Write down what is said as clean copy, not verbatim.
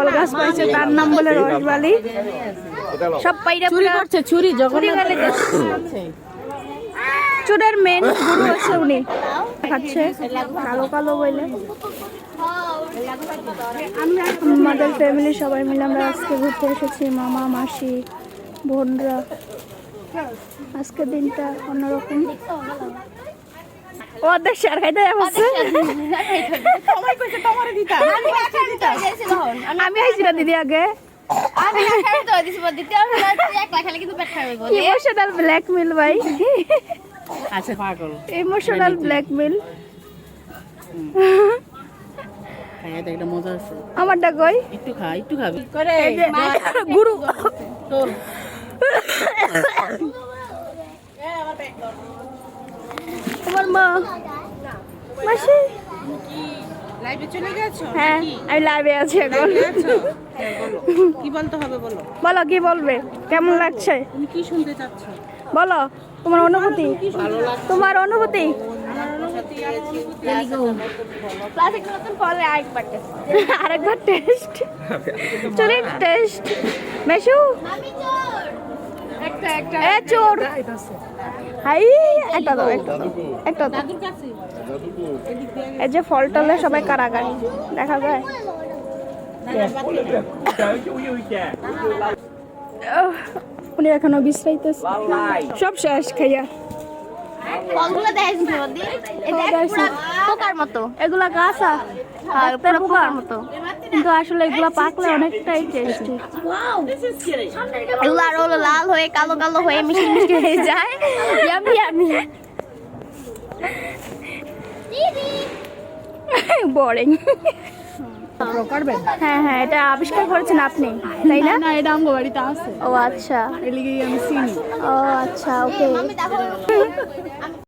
ফল গাছ পাইছে, তার নাম বলে রসবালি। সব পাইরা পুরা ছুরি যখন চুরের মেন গুরু আছে উনি খাচ্ছে কালো কালো বলে। আমাদের ফ্যামিলি সবাই মিলে আমরা আজকে ঘুরতে এসেছি, মামা মাসি বোনরা। আজকের দিনটা অন্যরকম। ওদের শেয়ার খাইতে যাচ্ছে। আমি আইছি না দিদি আগে। ইমোশনাল ব্ল্যাকমেল ভাই, আচ্ছা পাগল ইমোশনাল ব্ল্যাকমেল। একটা মজা আছে। আমারটা কই একটু খা, একটু খাবি গুরু। তোমার মা মাসি লাইভে চলে গেছো? হ্যাঁ আমি লাইভে আছি এখন। কি বলতে হবে বলো? বলো কি বলবে, কেমন লাগছে তুমি কি শুনতে চাচ্ছ বলো, তোমার অনুভূতি, তোমার অনুভূতি। আরেকবার টেস্ট, চুরির টেস্ট। মেশু এ চোর, হাই একটা দাও, একটা দাও। এই যে ফল টলে সবাই কারাগারি দেখা যায়। উনি এখনো বিশ্রাইতেছে, সব শেষ খাইয়া। পোকার মতো, এগুলা গাছা পুরো পোকার মতো, কিন্তু আসলে এগুলা পাকলে অনেকটাই টেস্টি। এগুলো আরো লাল হয়ে কালো কালো হয়ে মিষ্টি মিষ্টি হয়ে যায়। Yummy yummy. বোরিং। হ্যাঁ হ্যাঁ, এটা আবিষ্কার করেছেন আপনি তাই না? না, এটা আমার বাড়িতে আছে। ও আচ্ছা, এর লিগেই আমি চিনি। ও আচ্ছা, ওকে।